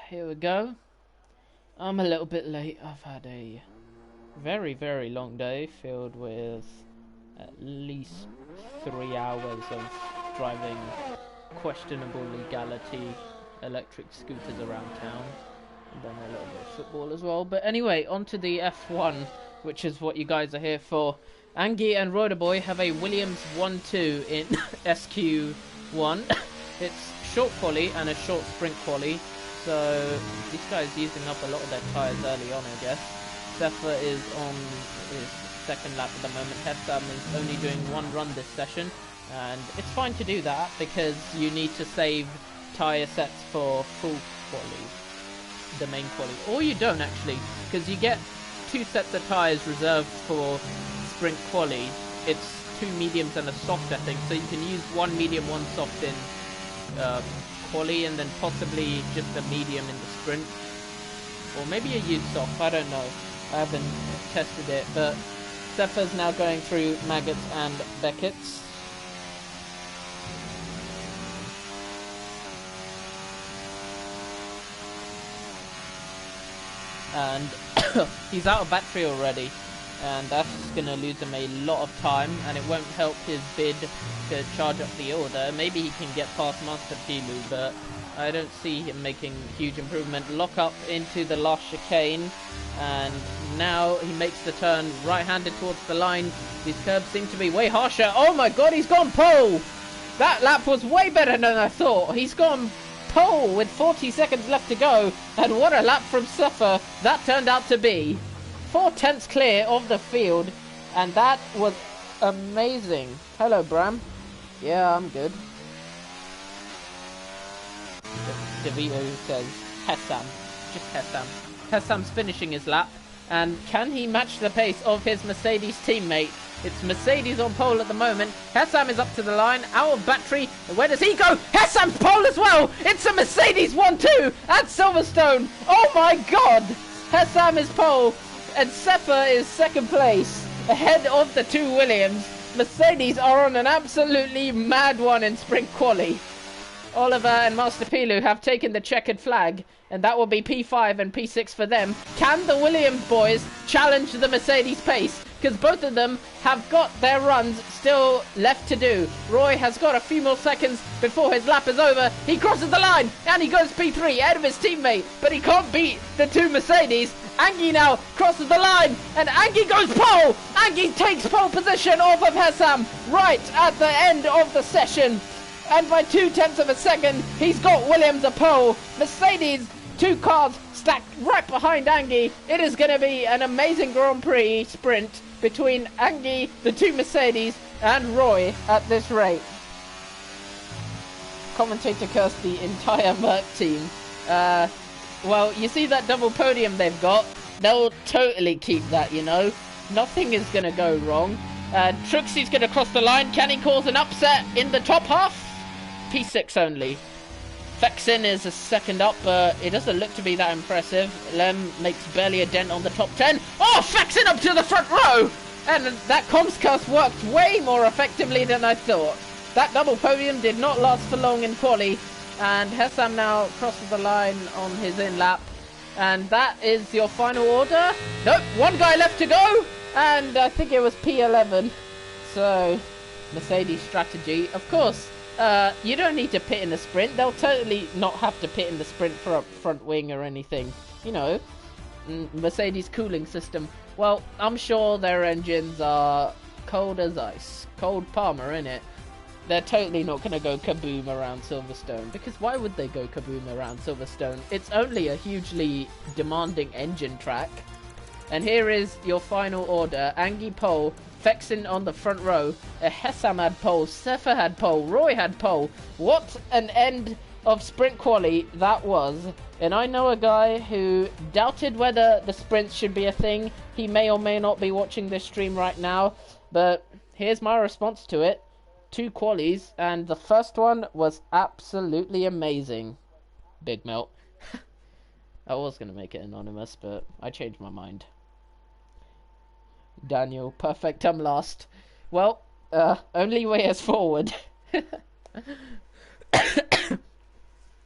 here we go. I'm a little bit late. I've had a very, very long day filled with at least 3 hours of driving questionable legality electric scooters around town, and then a little bit of football as well. But anyway, on to the F1, which is what you guys are here for. Angie and Royderboy have a Williams 1-2 in SQ1. It's short quali and a short sprint quali, so these guys using up a lot of their tyres early on, I guess. Sefa is on his second lap at the moment. Hessam is only doing one run this session, and it's fine to do that because you need to save tyre sets for full quali, the main quali. Or you don't actually, because you get 2 sets of tyres reserved for sprint quali. It's 2 mediums and a soft, I think, so you can use 1 medium, 1 soft in quali, and then possibly just a medium in the sprint, or maybe a used soft, I don't know, I haven't tested it. But Sefa's now going through Maggots and Beckett's. And he's out of battery already, and that's going to lose him a lot of time, and it won't help his bid to charge up the order. Maybe he can get past Master Pilu, but I don't see him making huge improvement. Lock up into the last chicane, and now he makes the turn right-handed towards the line. These curbs seem to be way harsher. Oh my god, he's gone pole! That lap was way better than I thought. He's gone pole with 40 seconds left to go, and what a lap from Sefa that turned out to be. 4/10 clear of the field, and that was amazing. Hello, Bram. Yeah, I'm good. DeVito says Hessam. Just Hessam. Hessam's finishing his lap, and can he match the pace of his Mercedes teammate? It's Mercedes on pole at the moment. Hessam is up to the line, out of battery. And where does he go? Hessam's pole as well! It's a Mercedes 1-2 at Silverstone! Oh my god! Hessam is pole, and Sefa is second place, ahead of the 2 Williams. Mercedes are on an absolutely mad one in sprint quali. Oliver and Master Pilu have taken the checkered flag, and that will be P5 and P6 for them. Can the Williams boys challenge the Mercedes pace? Because both of them have got their runs still left to do. Roy has got a few more seconds before his lap is over. He crosses the line, and he goes P3 ahead of his teammate, but he can't beat the 2 Mercedes. Angie now crosses the line, and Angie goes pole! Angie takes pole position off of Hessam right at the end of the session. And by 0.2 of a second, he's got Williams a pole. Mercedes, 2 cars stacked right behind Angie. It is going to be an amazing Grand Prix sprint between Angie, the 2 Mercedes, and Roy at this rate. Commentator cursed the entire Merc team. Well, you see that double podium they've got? They'll totally keep that, you know. Nothing is going to go wrong. Truxie's going to cross the line. Can he cause an upset in the top half? P6 only. Fexin is a second up, but it doesn't look to be that impressive. Lem makes barely a dent on the top 10. Oh, Fexin up to the front row! And that comms curse worked way more effectively than I thought. That double podium did not last for long in quali, and Hessam now crosses the line on his in lap. And that is your final order. Nope, 1 guy left to go, and I think it was P11. So, Mercedes strategy. Of course, you don't need to pit in the sprint. They'll totally not have to pit in the sprint for a front wing or anything. You know, Mercedes cooling system. Well, I'm sure their engines are cold as ice. Cold Palmer, innit? They're totally not going to go kaboom around Silverstone, because why would they go kaboom around Silverstone? It's only a hugely demanding engine track. And here is your final order. Angie pole, Fexin on the front row, Hessam had pole, Sefa had pole, Roy had pole. What an end of sprint quali that was. And I know a guy who doubted whether the sprints should be a thing. He may or may not be watching this stream right now, but here's my response to it. 2 qualies, and the first one was absolutely amazing. Big melt. I was going to make it anonymous, but I changed my mind. Daniel, perfect last. Well, only way us forward.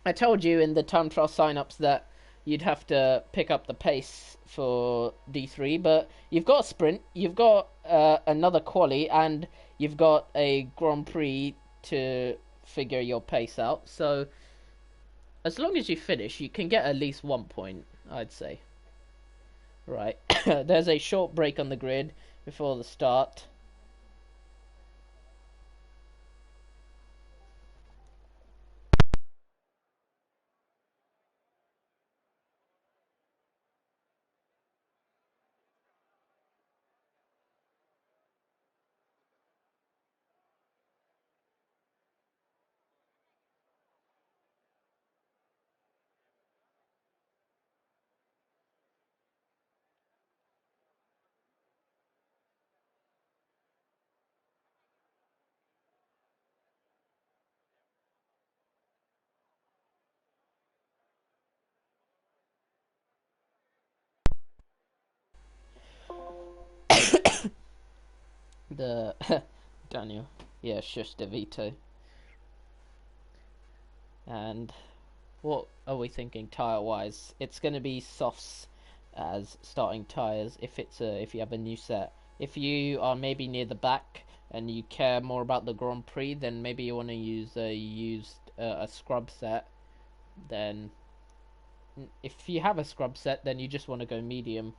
I told you in the time trial sign-ups that you'd have to pick up the pace for D3. But you've got a sprint, you've got another quali, and you've got a Grand Prix to figure your pace out. So as long as you finish, you can get at least 1 point, I'd say. Right, there's a short break on the grid before the start. The Daniel, yeah, shush DeVito. And what are we thinking tire wise? It's going to be softs as starting tires if you have a new set. If you are maybe near the back and you care more about the Grand Prix, then maybe you want to use a scrub set. Then if you have a scrub set, then you just want to go medium.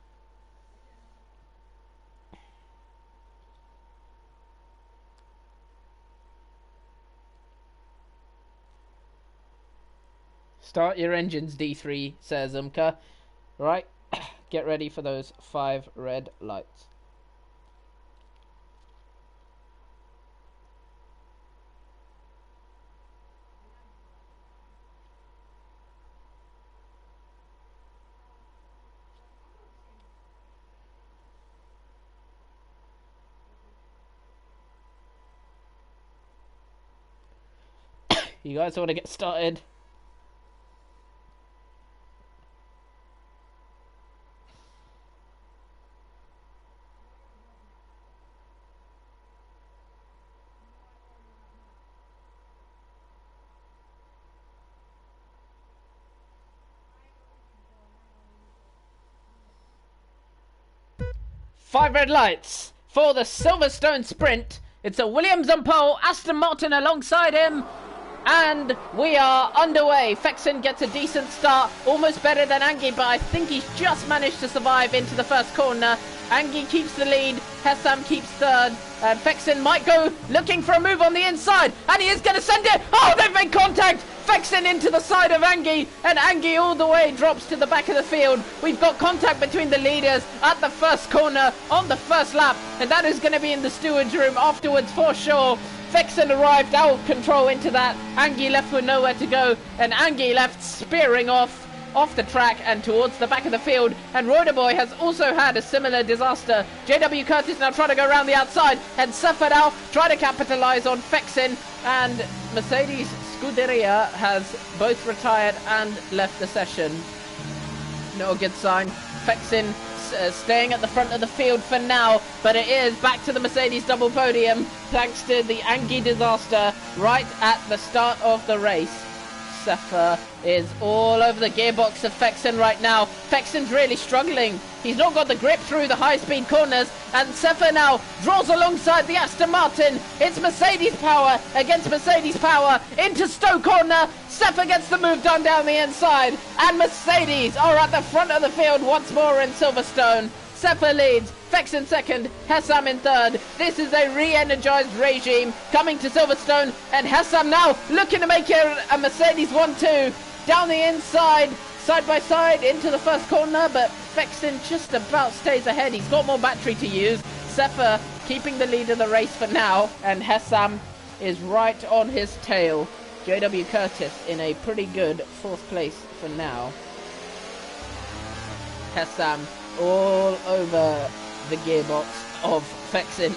Start your engines, D3, says Umka. Right, get ready for those 5 red lights. You guys want to get started? Five red lights for the Silverstone sprint. It's a Williams on pole, Aston Martin alongside him, and we are underway. Fexen gets a decent start, almost better than Angie, but I think he's just managed to survive into the first corner. Angie keeps the lead, Hessam keeps third, and Fexen might go looking for a move on the inside, and he is going to send it. Oh, they've made contact. Fexen into the side of Angie, and Angie all the way drops to the back of the field. We've got contact between the leaders at the first corner on the first lap, and that is going to be in the steward's room afterwards for sure. Fexen arrived out of control into that. Angie left with nowhere to go, and Angie left spearing off the track and towards the back of the field. And Royderboy has also had a similar disaster. JW Curtis now trying to go around the outside, and Sefer now trying to capitalise on Fexen, and Mercedes Scuderia has both retired and left the session. No good sign. Fexen staying at the front of the field for now, but it is back to the Mercedes double podium thanks to the Angie disaster right at the start of the race. Sefer is all over the gearbox of Fexen right now. Fexen's really struggling. He's not got the grip through the high-speed corners, and Sefer now draws alongside the Aston Martin. It's Mercedes power against Mercedes power into Stowe corner. Sefer gets the move done down the inside, and Mercedes are at the front of the field once more in Silverstone. Sefer leads, Fexen second, Hessam in third. This is a re-energized regime coming to Silverstone, and Hessam now looking to make it a Mercedes 1-2 down the inside, side by side into the first corner, but Fexen just about stays ahead. He's got more battery to use. Sefer keeping the lead of the race for now, and Hessam is right on his tail. JW Curtis in a pretty good fourth place for now. Hessam all over the gearbox of Fexen,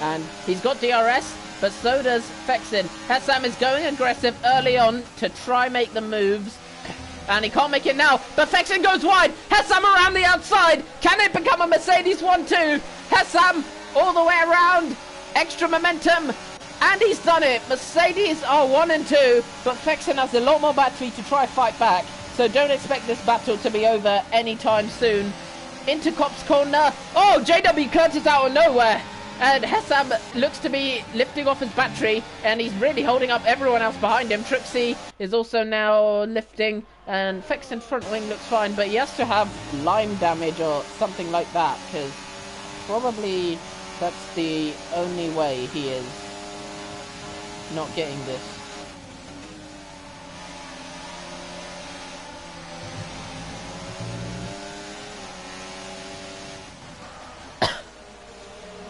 and he's got DRS, but so does Fexen. Hessam is going aggressive early on to try make the moves, and he can't make it now, but Fexen goes wide. Hessam around the outside. Can it become a Mercedes 1-2? Hessam all the way around, extra momentum, and he's done it. Mercedes are 1 and 2, but Fexen has a lot more battery to try fight back. so don't expect this battle to be over anytime soon. Into Cop's corner. Oh, JW Curtis out of nowhere. And Hessam looks to be lifting off his battery, and he's really holding up everyone else behind him. Trixie is also now lifting, and Fexen's front wing looks fine, but he has to have lime damage or something like that, because probably that's the only way he is not getting this.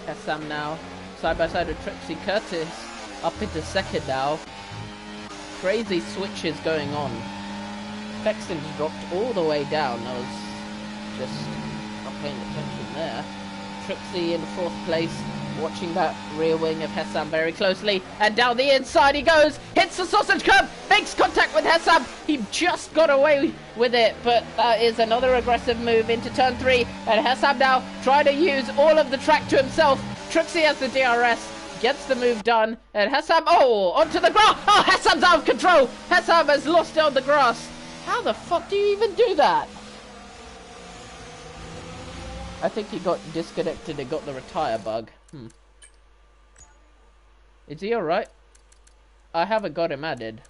Hessam now side by side with Trixie. Curtis up into second now. Crazy switches going on. Fexen's dropped all the way down. I was just not paying attention there. Trixie in fourth place, watching that rear wing of Hessam very closely. And down the inside he goes, hits the sausage curb, makes contact with Hessam. He just got away with it, but that is another aggressive move into turn 3. And Hessam now trying to use all of the track to himself. Trixie has the DRS, gets the move done, and Hessam, oh, onto the grass. Oh, Hessam's out of control. Hessam has lost it on the grass. How the fuck do you even do that? I think he got disconnected and got the retire bug. Is he alright? I haven't got him added.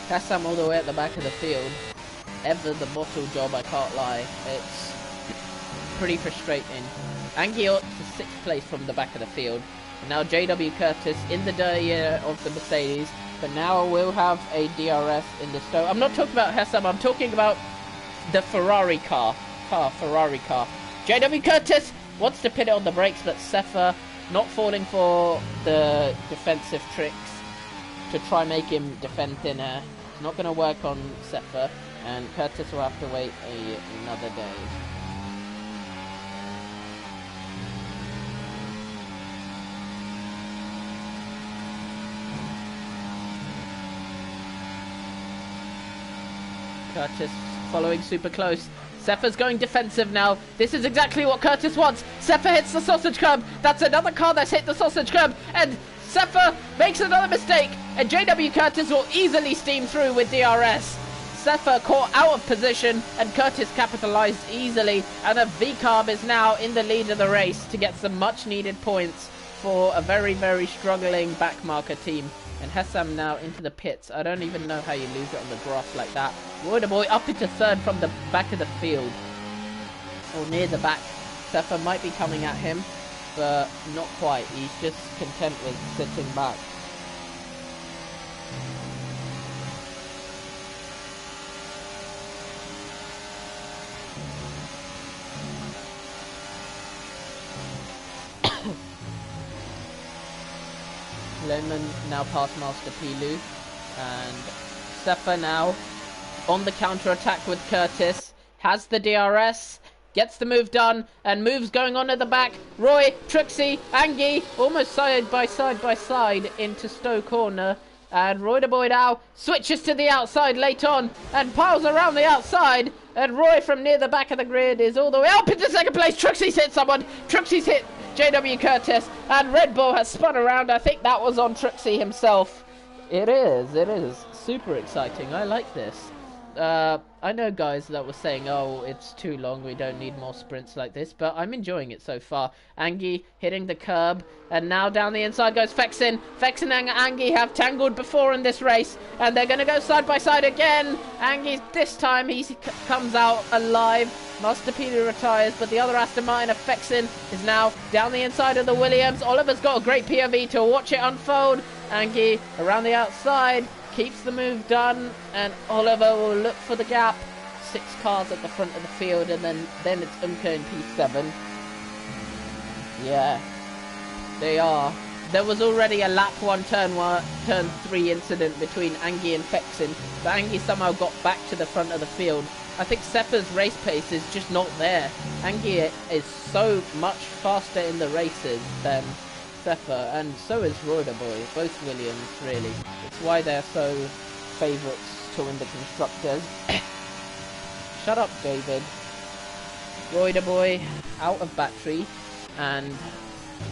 Hessam all the way at the back of the field. Ever the bottle job, I can't lie. It's pretty frustrating. Angiot to 6th place from the back of the field. And now JW Curtis in the year of the Mercedes. But now we'll have a DRS in the Stowe. I'm not talking about Hessam, I'm talking about the Ferrari car. Ferrari car. JW Curtis wants to pin it on the brakes, but Sefa not falling for the defensive tricks to try make him defend thinner. It's not going to work on Sefa, and Curtis will have to wait another day. Curtis following super close. Sefa's going defensive now. This is exactly what Curtis wants. Sefa hits the sausage curb. That's another car that's hit the sausage curb. And Sefa makes another mistake. And JW Curtis will easily steam through with DRS. Sefa caught out of position, and Curtis capitalized easily. And a V-Carb is now in the lead of the race to get some much needed points for a very, very struggling backmarker team. And Hessam now into the pits. I don't even know how you lose it on the grass like that. Royder Boy up into third from the back of the field. Or near the back. Sefa might be coming at him, but not quite. He's just content with sitting back. Lehman now past Master Pilu, and Sefa now on the counter-attack with Curtis, has the DRS, gets the move done, and moves going on at the back. Roy, Trixie, Angie, almost side by side into Stowe corner, and Roy the Boy now switches to the outside late on, and piles around the outside, and Roy from near the back of the grid is all the way up into second place. Trixie's hit someone, Trixie's hit JW Curtis, and Red Bull has spun around. I think that was on Trixie himself. It is super exciting. I like this. I know guys that were saying, oh, it's too long, we don't need more sprints like this, but I'm enjoying it so far. Angie hitting the curb, and now down the inside goes Fexen. Fexen and Angie have tangled before in this race, and they're going to go side by side again. Angie, this time, he comes out alive. Master Peter retires, but the other Aston Martin of Fexen is now down the inside of the Williams. Oliver's got a great POV to watch it unfold. Angie around the outside, keeps the move done, and Oliver will look for the gap. 6 cars at the front of the field, and then it's Umke in P7. Yeah, they are. There was already a lap 1, turn 3 incident between Angie and Fexen, but Angie somehow got back to the front of the field. I think Sefa's race pace is just not there. Angie is so much faster in the races than Sefa, and so is Royder Boy, both Williams, really. It's why they're so favourites to win the Constructors. Shut up, David. Royder Boy out of battery, and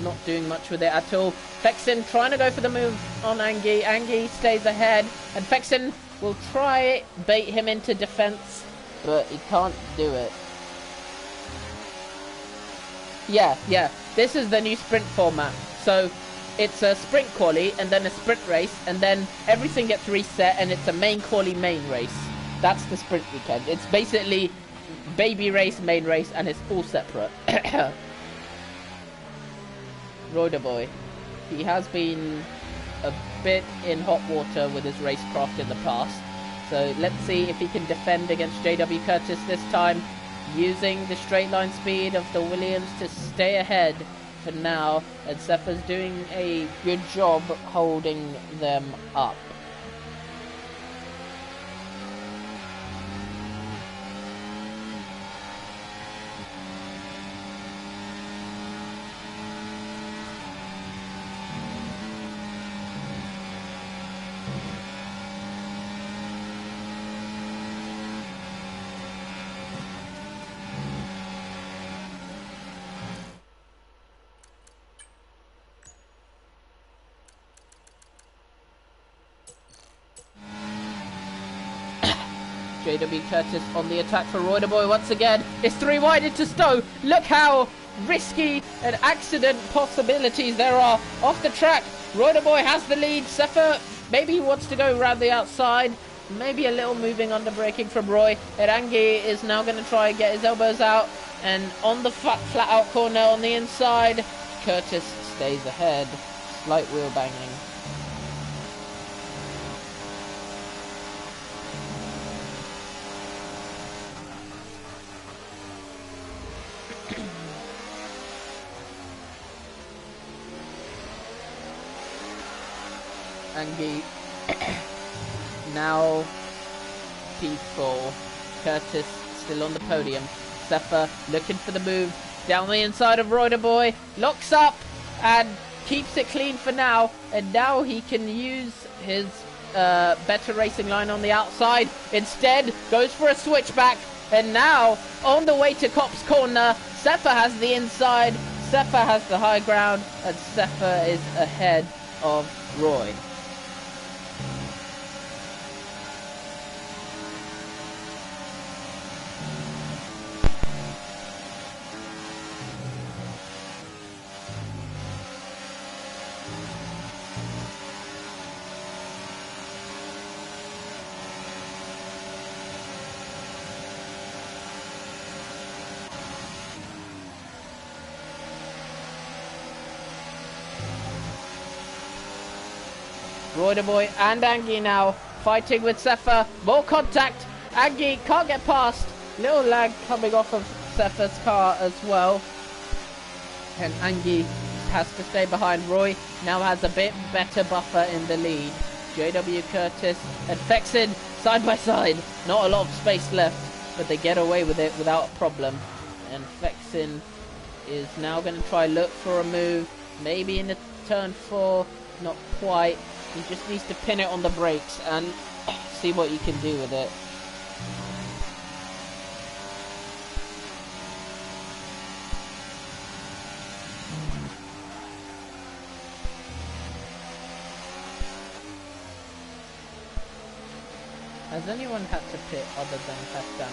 not doing much with it at all. Fexen trying to go for the move on Angie. Angie stays ahead, and Fexen will try bait him into defense, but he can't do it. Yeah, this is the new sprint format. So it's a sprint quali and then a sprint race, and then everything gets reset and it's a main quali main race. That's the sprint weekend. It's basically baby race, main race, and it's all separate. Roider Boy. He has been a bit in hot water with his racecraft in the past. So let's see if he can defend against JW Curtis this time, using the straight line speed of the Williams to stay ahead for now. And Sepha's doing a good job holding them up. JW Curtis on the attack for Roider Boy once again. It's 3 wide into Stowe. Look how risky and accident possibilities there are off the track. Roider Boy has the lead. Sepha maybe wants to go around the outside. Maybe a little moving under braking from Roy. Erangi is now going to try and get his elbows out. And on the flat out corner on the inside, Curtis stays ahead. Slight wheel banging. Angie now P4. Curtis still on the podium. Sepha looking for the move down the inside of Roider Boy. Locks up and keeps it clean for now. And now he can use his better racing line on the outside. Instead goes for a switchback. And now on the way to Cop's corner, Sepha has the inside. Sepha has the high ground. And Sepha is ahead of Roy. Roider Boy and Angie now fighting with Sepha. More contact. Angie can't get past. Little lag coming off of Sepha's car as well. And Angie has to stay behind. Roy now has a bit better buffer in the lead. JW Curtis and Fexen side by side. Not a lot of space left, but they get away with it without a problem. And Fexen is now going to try look for a move. Maybe in the turn 4. Not quite. He just needs to pin it on the brakes and see what you can do with it. Has anyone had to pit other than Hassan?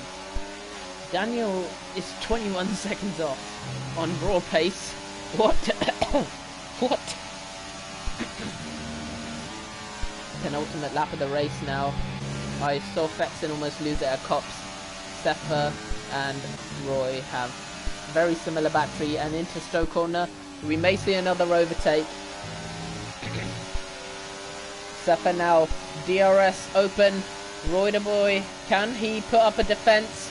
Daniel is 21 seconds off on raw pace. What? What? Penultimate lap of the race now. I saw Fexen almost lose it at Cops. Sepha and Roy have very similar battery, and into Stowe corner we may see another overtake. Sepha now DRS open. Roider Boy, can he put up a defense?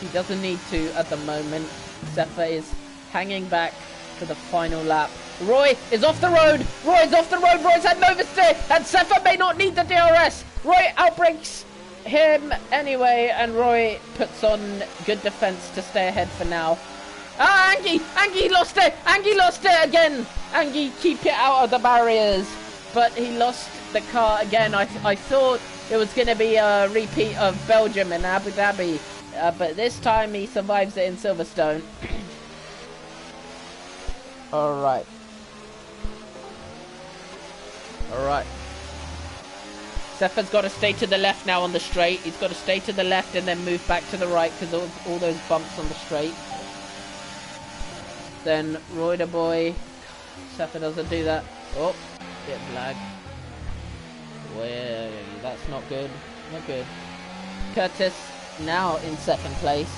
He doesn't need to at the moment. Sepha is hanging back for the final lap. Roy is off the road. Roy's off the road. Roy's had an oversteer, and Sepha may not need the DRS. Roy outbrakes him anyway, and Roy puts on good defense to stay ahead for now. Ah, Angie lost it. Angie lost it again. Angie, keep it out of the barriers. But he lost the car again. I thought it was going to be a repeat of Belgium and Abu Dhabi, but this time he survives it in Silverstone. All right. Alright. Sepha's got to stay to the left now on the straight. He's got to stay to the left and then move back to the right because of all those bumps on the straight. Then Roider Boy. Sepha doesn't do that. Oh, bit of lag. Well, that's not good. Not good. Curtis now in second place.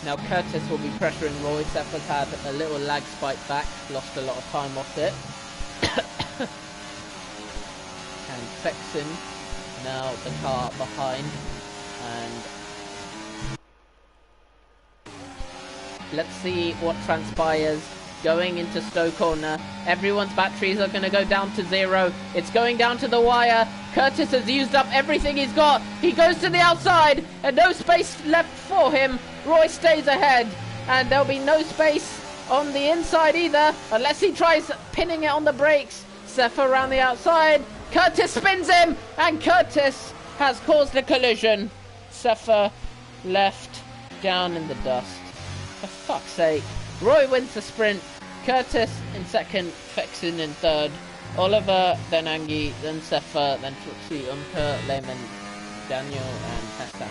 Now Curtis will be pressuring Roy. Sepha's had a little lag spike back, lost a lot of time off it. And Fexin now the car behind. And let's see what transpires. Going into Stowe Corner. Everyone's batteries are going to go down to 0. It's going down to the wire. Curtis has used up everything he's got. He goes to the outside and no space left for him. Roy stays ahead and there'll be no space on the inside either unless he tries pinning it on the brakes. Sepha around the outside. Curtis spins him and Curtis has caused a collision. Sepha left down in the dust. For fuck's sake. Roy wins the sprint. Curtis in second, Fexin in third, Oliver, then Angie, then Sepha, then Trixie, Umka, Lehman, Daniel, and Hassan.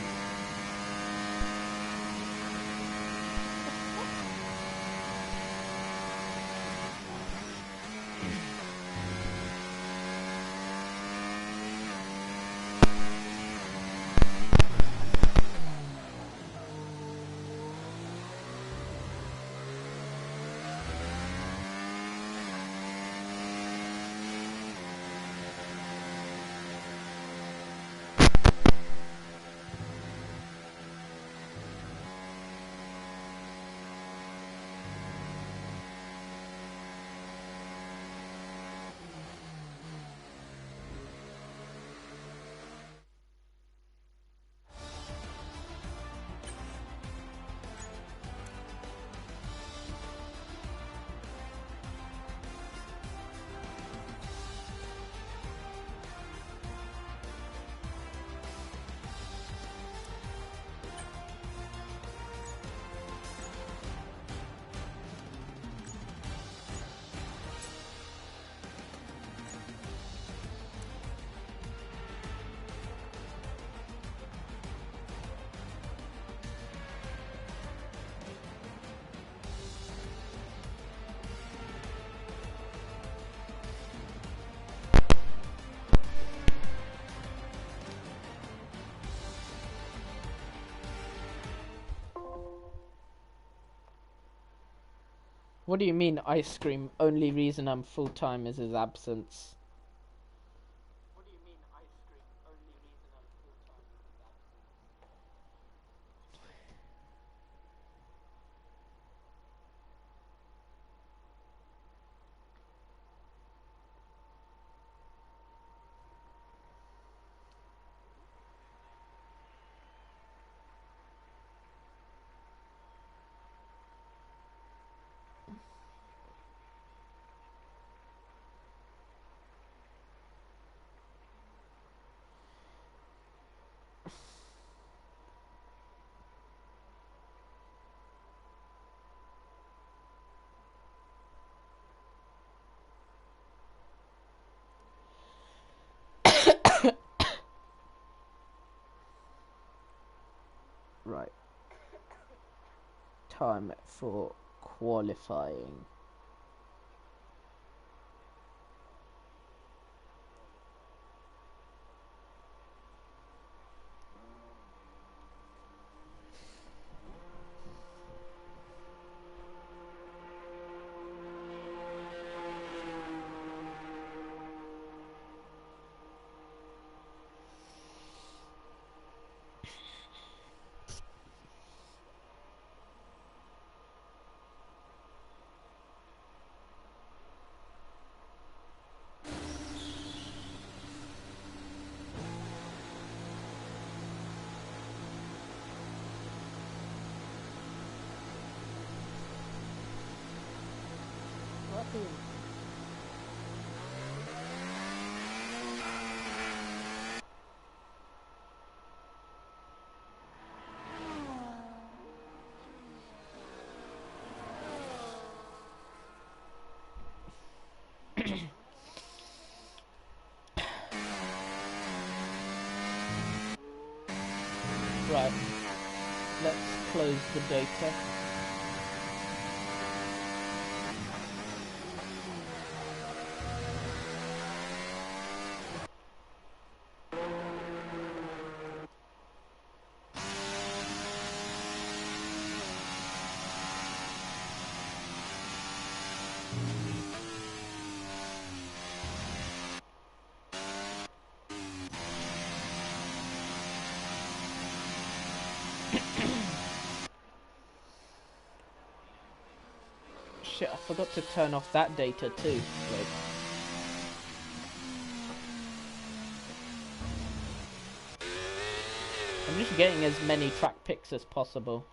What do you mean, ice cream? Only reason I'm full-time is his absence. What do you mean, ice cream? Only reason I'm full-time is his Right. Time for qualifying. close the data. Shit, I forgot to turn off that data too. Wait. I'm just getting as many track picks as possible.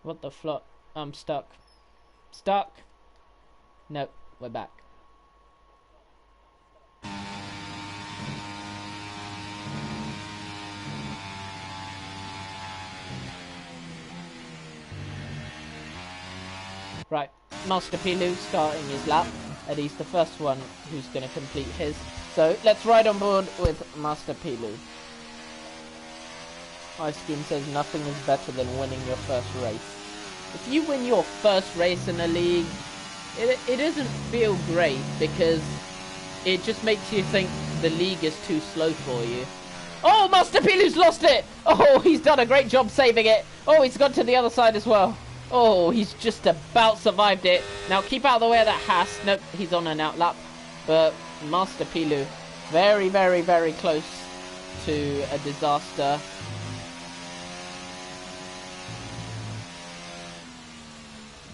What the flop? I'm stuck. Stuck! Nope, we're back. Right, Master Pilu starting his lap, and he's the first one who's going to complete his. So let's ride on board with Master Pilu. Ice Cream says nothing is better than winning your first race. If you win your first race in a league, it doesn't feel great because it just makes you think the league is too slow for you. Oh, Master Pilu's lost it! Oh, he's done a great job saving it. Oh, he's gone to the other side as well. Oh, he's just about survived it. Now keep out of the way of that Haas. Nope, he's on an outlap. But Master Pilu, very, very, very close to a disaster.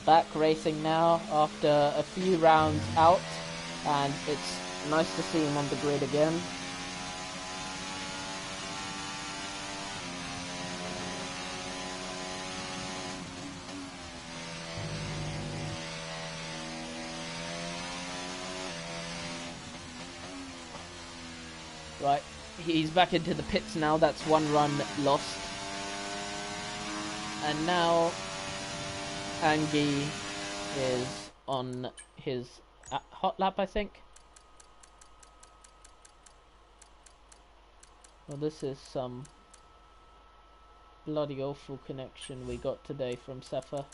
Back racing now after a few rounds out. And it's nice to see him on the grid again. Right, he's back into the pits now. That's one run lost. And now Angie is on his hot lap, I think. Well, this is some bloody awful connection we got today from Sefa.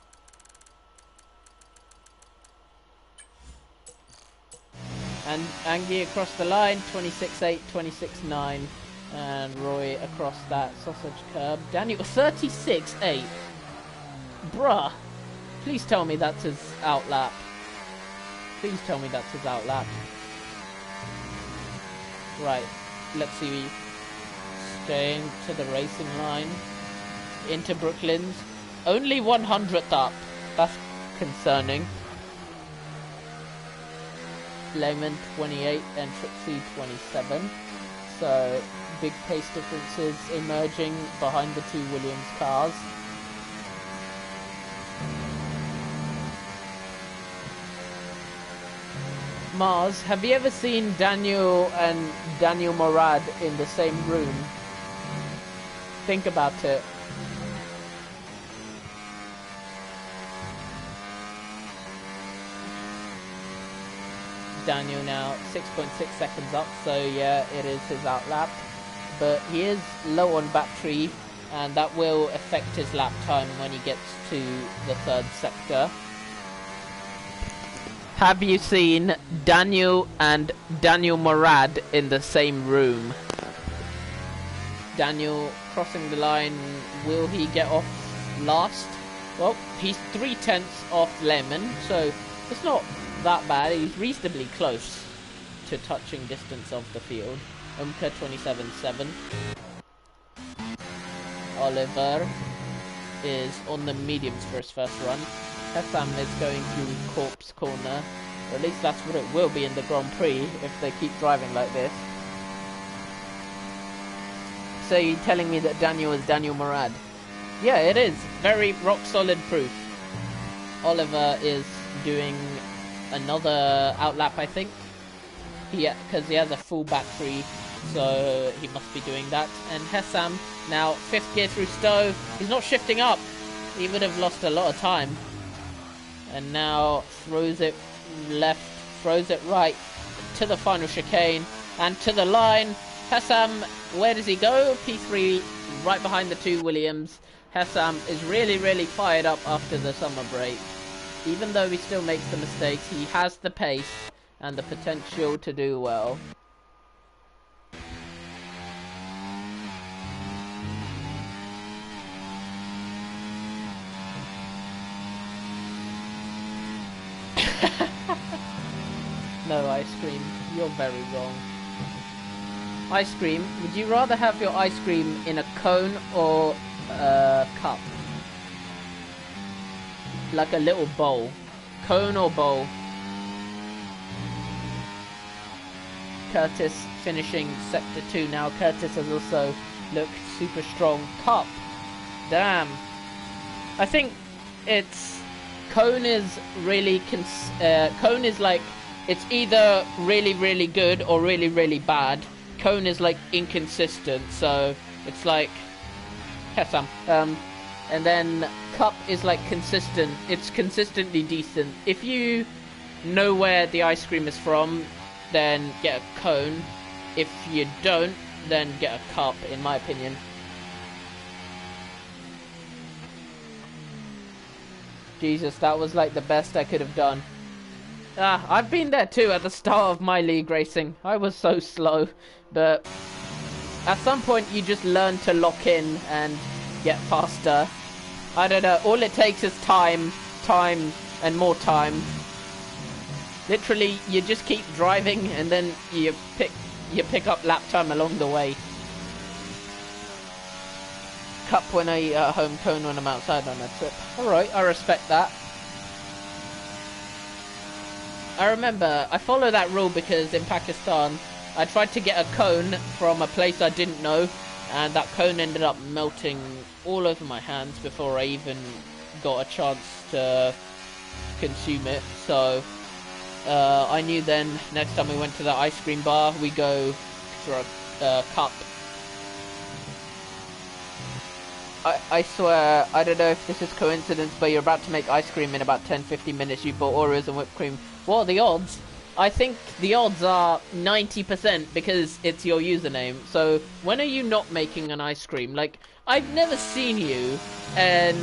And Angie across the line, 26.8, 26.9, and Roy across that sausage curb. Daniel, 36.8. Bruh, please tell me that's his outlap. Please tell me that's his outlap. Right, let's see. Staying to the racing line. Into Brooklands. Only 100th up. That's concerning. Lemon 28 and Trixie 27. So big pace differences emerging behind the two Williams cars. Mars, have you ever seen Daniel and Daniel Morad in the same room? Think about it. Daniel now 6.6 seconds up, so yeah, it is his outlap. But he is low on battery, and that will affect his lap time when he gets to the third sector. Have you seen Daniel and Daniel Morad in the same room? Daniel crossing the line, will he get off last? Well, he's 3/10 off Lemon, so it's not that bad. He's reasonably close to touching distance of the field. Umka 27.7. Oliver is on the mediums for his first run. Hessam is going through Corpse Corner, or at least that's what it will be in the Grand Prix if they keep driving like this. So you're telling me that Daniel is Daniel Morad? Yeah, it is. Very rock solid proof. Oliver is doing another outlap, I think. Because he has a full battery, so he must be doing that. And Hessam now 5th gear through Stowe. He's not shifting up. He would have lost a lot of time. and now throws it left, throws it right to the final chicane and to the line. Hessam, where does he go? P3 right behind the two Williams. Hessam is really fired up after the summer break. Even though he still makes the mistakes, he has the pace and the potential to do well. No ice cream. You're very wrong. Ice cream. Would you rather have your ice cream in a cone or a cup? Like a little bowl. Cone or bowl? Curtis finishing sector 2 now. Curtis has also looked super strong. Cup. Damn. I think it's... Cone is really... Cone is like... It's either really good or really bad. Cone is like inconsistent, so it's like... Hessam. And then cup is like consistent. It's consistently decent. If you know where the ice cream is from, then get a cone. If you don't, then get a cup, in my opinion. Jesus, that was like the best I could have done. I've been there too at the start of my league racing. I was so slow, but at some point you just learn to lock in and get faster. I don't know, all it takes is time, and more time. Literally, you just keep driving and then you pick up lap time along the way. Cup when I eat at home, cone when I'm outside on a trip. Alright, I respect that. I remember, I follow that rule because in Pakistan, I tried to get a cone from a place I didn't know, and that cone ended up melting all over my hands before I even got a chance to consume it. So I knew then, next time we went to the ice cream bar, we go for a cup. I swear, I don't know if this is coincidence, but you're about to make ice cream in about 10-15 minutes. You bought Oreos and whipped cream. What are the odds? I think the odds are 90% because it's your username. So when are you not making an ice cream? Like, I've never seen you and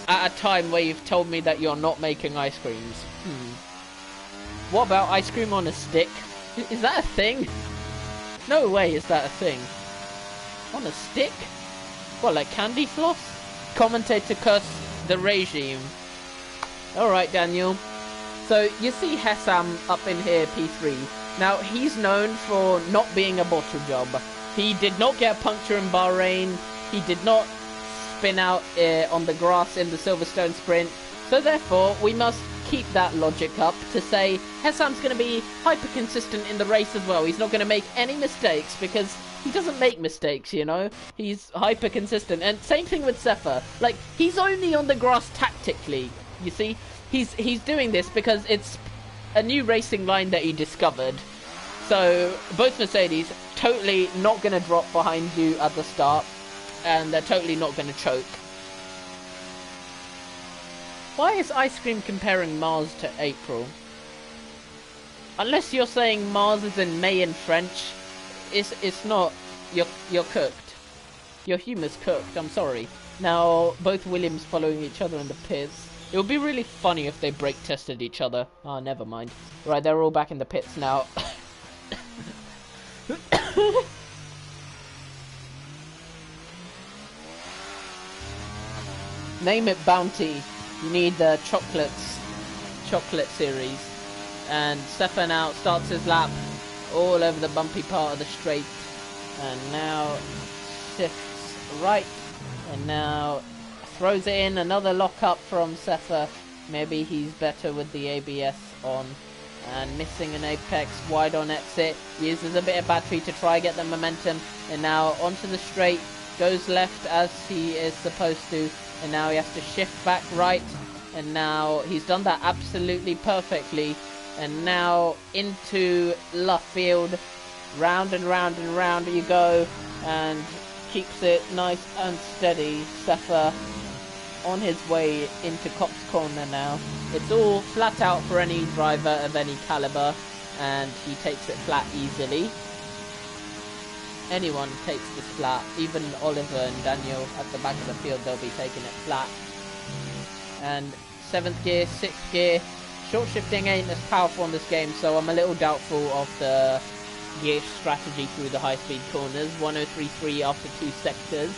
at a time where you've told me that you're not making ice creams. What about ice cream on a stick? Is that a thing? No way is that a thing. On a stick? What, like candy floss? Commentator curse the regime. Alright, Daniel. So, you see Hessam up in here, P3. Now, he's known for not being a bottle job. He did not get a puncture in Bahrain. He did not spin out on the grass in the Silverstone sprint. So, therefore, we must keep that logic up to say Hessam's going to be hyper-consistent in the race as well. He's not going to make any mistakes because he doesn't make mistakes, you know? He's hyper-consistent. And same thing with Sefer. Like, he's only on the grass tactically, you see? He's doing this because it's a new racing line that he discovered. So, both Mercedes totally not going to drop behind you at the start. And they're totally not going to choke. Why is ice cream comparing Mars to April? Unless you're saying Mars is in May in French, it's not. You're cooked. Your humour's cooked, I'm sorry. Now, both Williams following each other in the pits. It would be really funny if they brake tested each other. Oh, never mind. Right, they're all back in the pits now. Name it Bounty. You need the chocolate series. And Stefan out starts his lap all over the bumpy part of the straight. And now shifts right. And now throws it in. Another lock up from Sefer. Maybe he's better with the ABS on. And missing an apex wide on exit. Uses a bit of battery to try get the momentum. And now onto the straight. Goes left as he is supposed to. And now he has to shift back right. And now he's done that absolutely perfectly. And now into Luffield. Round and round and round you go. And keeps it nice and steady. Sefer on his way into Copse Corner now. It's all flat out for any driver of any caliber, and he takes it flat easily. Anyone takes this flat, even Oliver and Daniel at the back of the field, they'll be taking it flat. And 7th gear, 6th gear, short shifting ain't as powerful in this game, so I'm a little doubtful of the gear strategy through the high-speed corners. 103.3 after 2 sectors.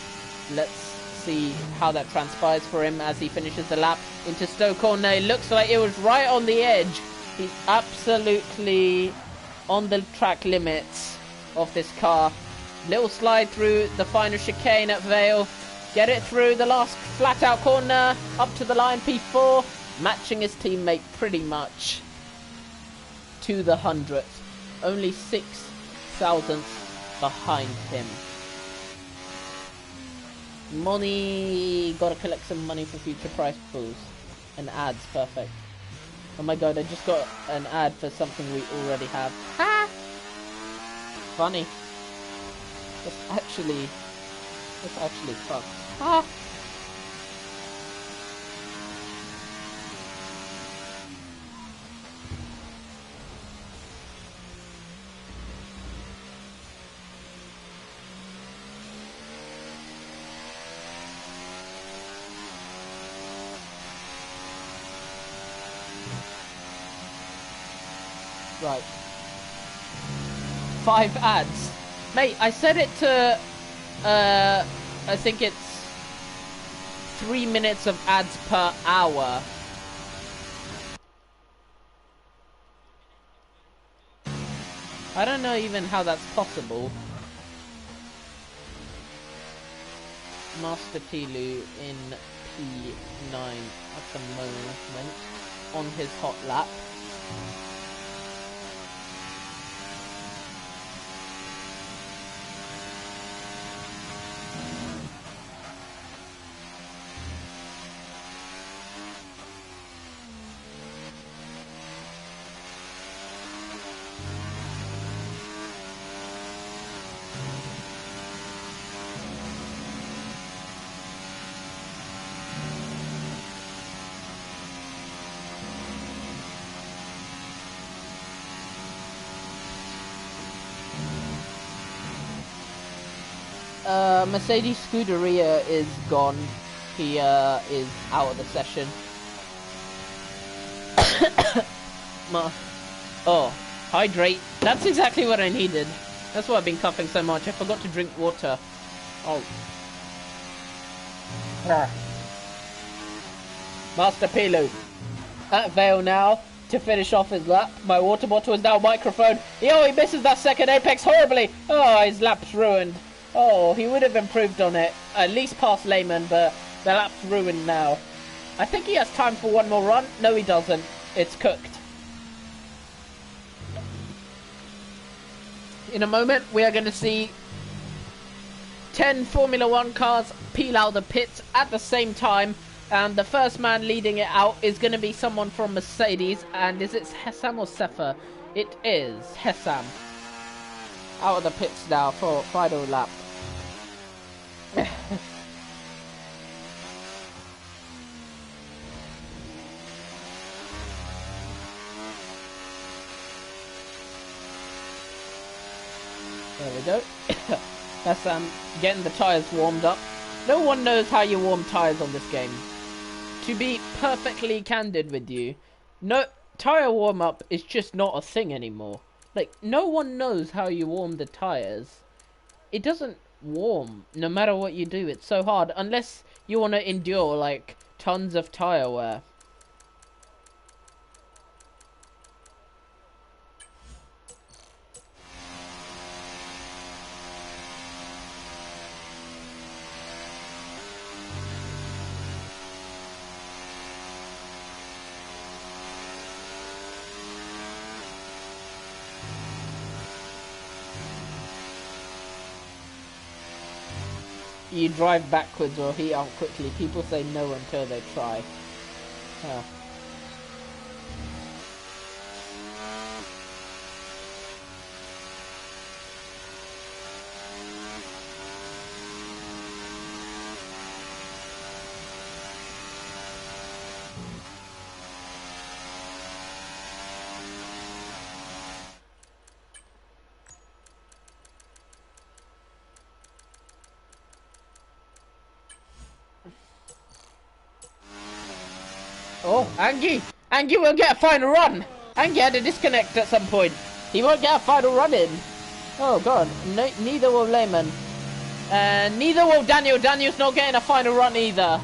Let's see how that transpires for him as he finishes the lap into Stowe Corner. It looks like it was right on the edge. He's absolutely on the track limits of this car. Little slide through the final chicane at Vale. Get it through the last flat-out corner. Up to the line, P4. Matching his teammate pretty much to the 100th. Only 6 thousandths behind him. Money. Gotta collect some money for future prize pools. And ads, perfect. Oh my god, I just got an ad for something we already have. Ha! Funny. That's actually fun. Ah! Right. 5 ads. Mate, I set it to, I think it's 3 minutes of ads per hour. I don't know even how that's possible. Master Pilu in P9 at the moment on his hot lap. Mercedes Scuderia is gone. He is out of the session. Oh, hydrate. That's exactly what I needed. That's why I've been coughing so much. I forgot to drink water. Oh. Master Pilu at Vale now to finish off his lap. My water bottle is now a microphone. Yo, he misses that second apex horribly. Oh, his lap's ruined. Oh, he would have improved on it. At least past Lehman, but the lap's ruined now. I think he has time for one more run. No, he doesn't. It's cooked. In a moment, we are going to see 10 Formula 1 cars peel out the pits at the same time. And the first man leading it out is going to be someone from Mercedes. And is it Hessam or Sefer? It is Hessam. Out of the pits now for final lap. There we go. That's getting the tyres warmed up. No one knows how you warm tyres on this game. To be perfectly candid with you, no tyre warm up is just not a thing anymore. Like, no one knows how you warm the tyres. It doesn't warm no matter what you do. It's so hard unless you want to endure like tons of tyre wear. You drive backwards or heat up quickly. People say no until they try. Oh. Angie will get a final run. Angie had a disconnect at some point. He won't get a final run in. Oh god, no, neither will Lehman. Neither will Daniel. Daniel's not getting a final run either.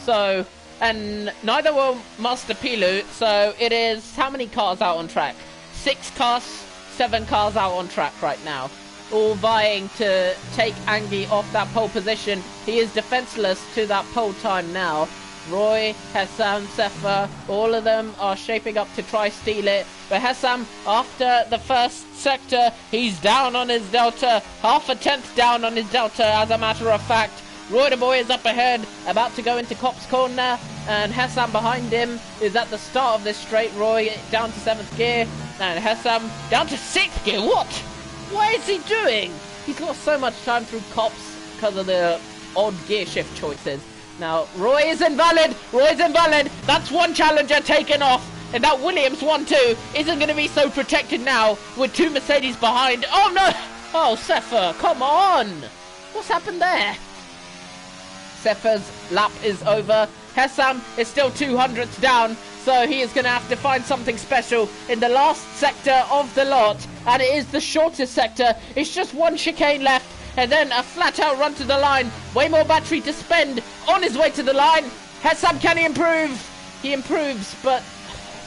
So, and neither will Master Pilu. So it is, how many cars out on track? 6 cars, 7 cars out on track right now. All vying to take Angie off that pole position. He is defenseless to that pole time now. Roy, Hessam, Sefa, all of them are shaping up to try steal it. But Hessam, after the first sector, he's down on his delta. Half a tenth down on his delta, as a matter of fact. Roy the boy is up ahead, about to go into Cop's corner. And Hessam behind him is at the start of this straight. Roy down to 7th gear. And Hessam down to 6th gear. What is he doing? He's lost so much time through Cops because of the odd gear shift choices. Now, Roy is invalid. That's one challenger taken off. And that Williams 1-2 isn't going to be so protected now with 2 Mercedes behind. Oh, no. Oh, Sefa, come on. What's happened there? Sefa's lap is over. Hessam is still 200ths down. So he is going to have to find something special in the last sector of the lot. And it is the shortest sector. It's just 1 chicane left. And then a flat-out run to the line. Way more battery to spend on his way to the line. Hessam, can he improve? He improves, but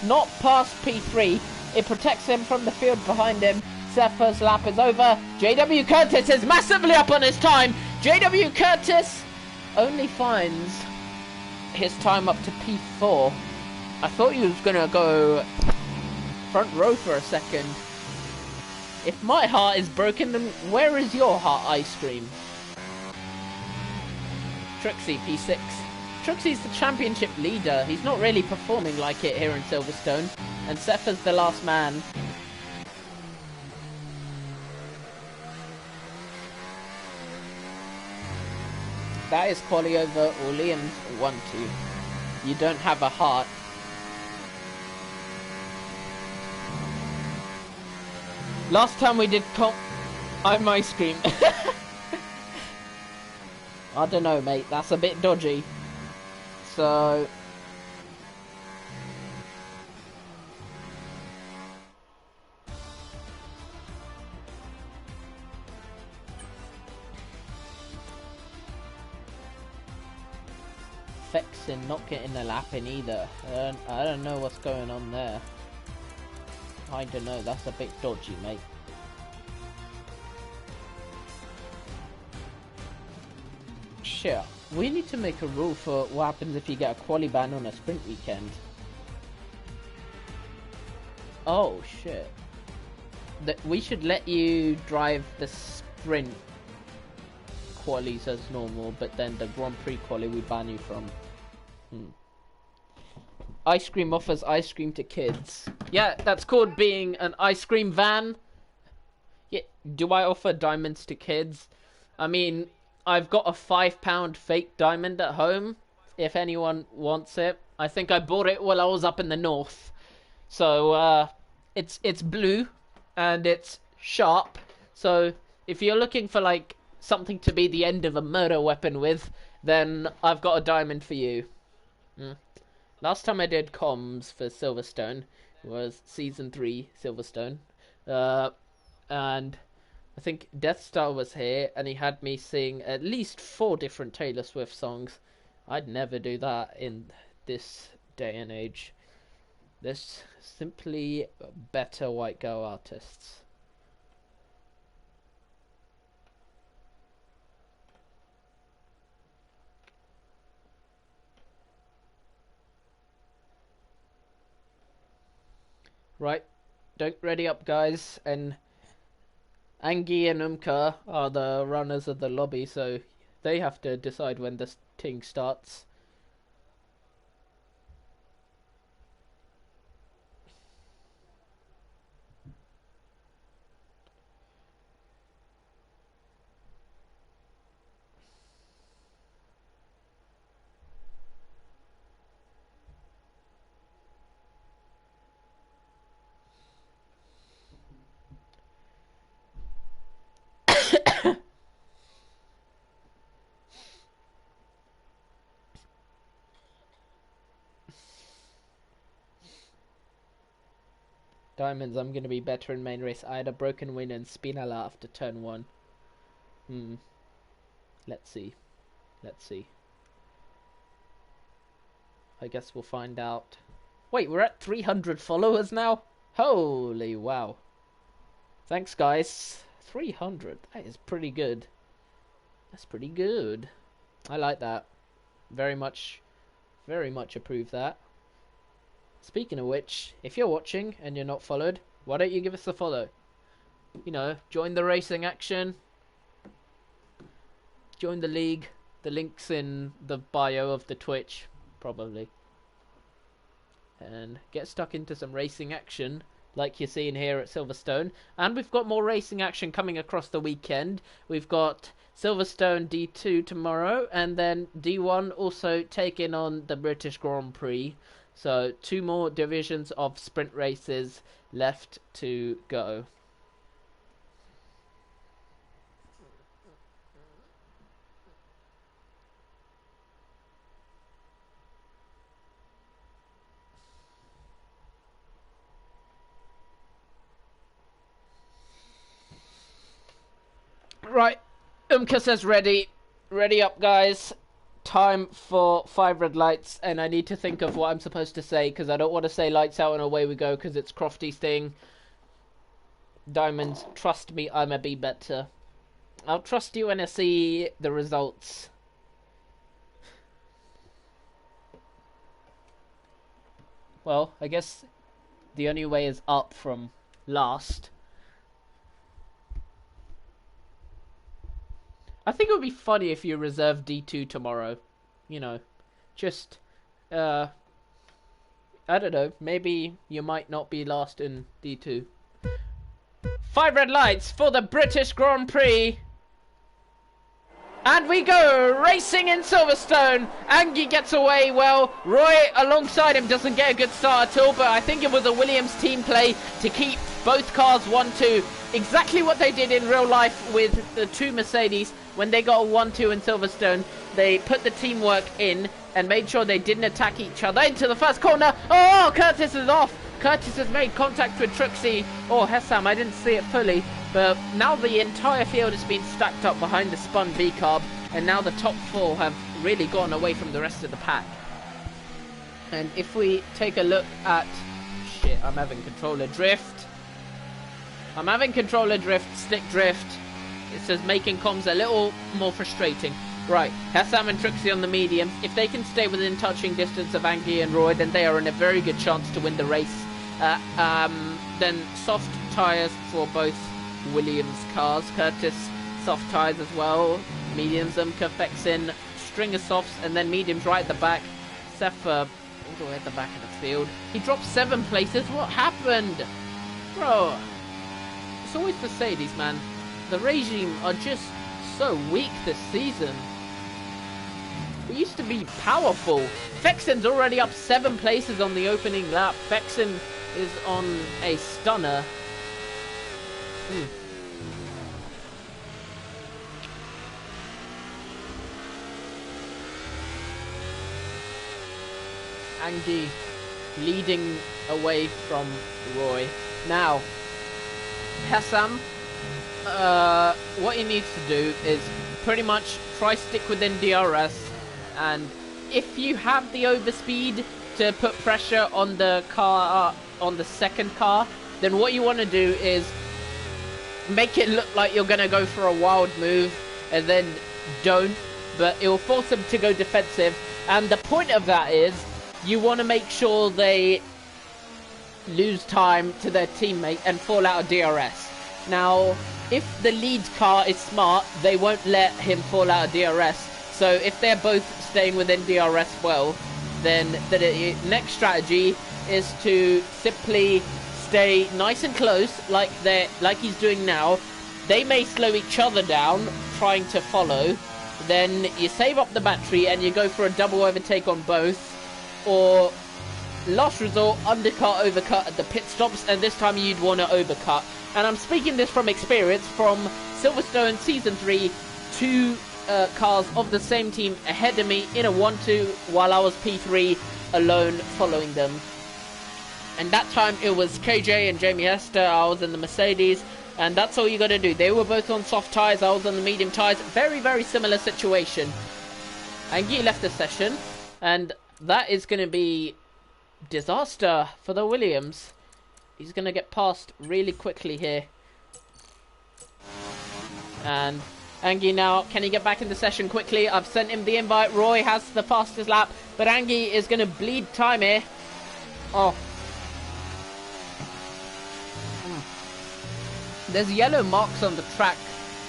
not past P3. It protects him from the field behind him. Sefa's lap is over. JW Curtis is massively up on his time. JW Curtis only finds his time up to P4. I thought he was going to go front row for a second. If my heart is broken, then where is your heart, Ice Cream? Trixie, P6. Trixie's the championship leader. He's not really performing like it here in Silverstone. And Sefa's the last man. That is quali over Williams 1-2. You don't have a heart. Last time we did I'm Ice Cream. I don't know, mate. That's a bit dodgy. So... Fexin not getting a lap in either. I don't know what's going on there. I don't know, that's a bit dodgy, mate. Shit, we need to make a rule for what happens if you get a quali ban on a sprint weekend. Oh shit. We should let you drive the sprint qualies as normal, but then the Grand Prix quali we ban you from. Ice Cream offers ice cream to kids. Yeah, that's called being an ice cream van. Yeah, do I offer diamonds to kids? I mean, I've got a £5 fake diamond at home, if anyone wants it. I think I bought it while I was up in the north. So, it's blue, and it's sharp. So, if you're looking for, like, something to be the end of a murder weapon with, then I've got a diamond for you. Last time I did comms for Silverstone was Season 3 Silverstone. And I think Death Star was here, and he had me sing at least 4 different Taylor Swift songs. I'd never do that in this day and age. There's simply better white girl artists. Right, don't ready up, guys, and Angie and Umka are the runners of the lobby, so they have to decide when this thing starts. Diamonds, I'm going to be better in main race. I had a broken wing in Spinella after turn 1. Let's see. Let's see. I guess we'll find out. Wait, we're at 300 followers now? Holy wow. Thanks, guys. 300. That is pretty good. That's pretty good. I like that. Very much approve that. Speaking of which, if you're watching and you're not followed, why don't you give us a follow? You know, join the racing action. Join the league. The link's in the bio of the Twitch, probably. And get stuck into some racing action, like you're seeing here at Silverstone. And we've got more racing action coming across the weekend. We've got Silverstone D2 tomorrow, and then D1 also taking on the British Grand Prix. So 2 more divisions of sprint races left to go. Right, Umka says ready. Ready up, guys. Time for 5 red lights, and I need to think of what I'm supposed to say, because I don't want to say lights out and away we go, because it's Crofty's thing. Diamonds, trust me, I'ma be better. I'll trust you when I see the results. Well, I guess the only way is up from last. I think it would be funny if you reserve D2 tomorrow. You know, just, I don't know, maybe you might not be last in D2. 5 red lights for the British Grand Prix. And we go, racing in Silverstone. Angie gets away well. Roy alongside him doesn't get a good start at all, but I think it was a Williams team play to keep both cars 1-2. Exactly what they did in real life with the 2 Mercedes. When they got a 1-2 in Silverstone, they put the teamwork in and made sure they didn't attack each other. Into the first corner. Oh, Curtis is off. Curtis has made contact with Trixie or Hessam. I didn't see it fully. But now the entire field has been stacked up behind the spun V-carb. And now the top 4 have really gone away from the rest of the pack. And if we take a look at... Shit, I'm having controller drift. I'm having controller drift, stick drift. It says making comms a little more frustrating. Right, Hessam and Trixie on the mediums. If they can stay within touching distance of Angie and Roy, then they are in a very good chance to win the race. Then soft tyres for both Williams cars. Curtis, soft tyres as well. Mediums, Fexin, string of softs, and then mediums right at the back. Sefa all the way at the back of the field. He dropped 7 places. What happened? Bro, it's always Mercedes, man. The regime are just so weak this season. We used to be powerful. Fexen's already up 7 places on the opening lap. Fexen is on a stunner. Angie leading away from Roy. Now, Hessam, what he needs to do is pretty much try stick within DRS, and if you have the overspeed to put pressure on the car, on the second car, then what you want to do is make it look like you're going to go for a wild move and then don't, but it will force them to go defensive. And the point of that is you want to make sure they lose time to their teammate and fall out of DRS. Now, if the lead car is smart, they won't let him fall out of DRS. So if they're both staying within DRS well, then the next strategy is to simply stay nice and close, like he's doing now. They may slow each other down, trying to follow. Then you save up the battery and you go for a double overtake on both. Or, last resort, undercut, overcut at the pit stops, and this time you'd want to overcut. And I'm speaking this from experience from Silverstone Season 3, 2 cars of the same team ahead of me in a 1-2 while I was P3 alone following them. And that time it was KJ and Jamie Hester. I was in the Mercedes. And that's all you got to do. They were both on soft tyres. I was on the medium tyres. Very, very similar situation. Angie left the session. And that is going to be disaster for the Williams. He's going to get past really quickly here. And Angie now, can he get back in the session quickly? I've sent him the invite. Roy has the fastest lap. But Angie is going to bleed time here. Oh. There's yellow marks on the track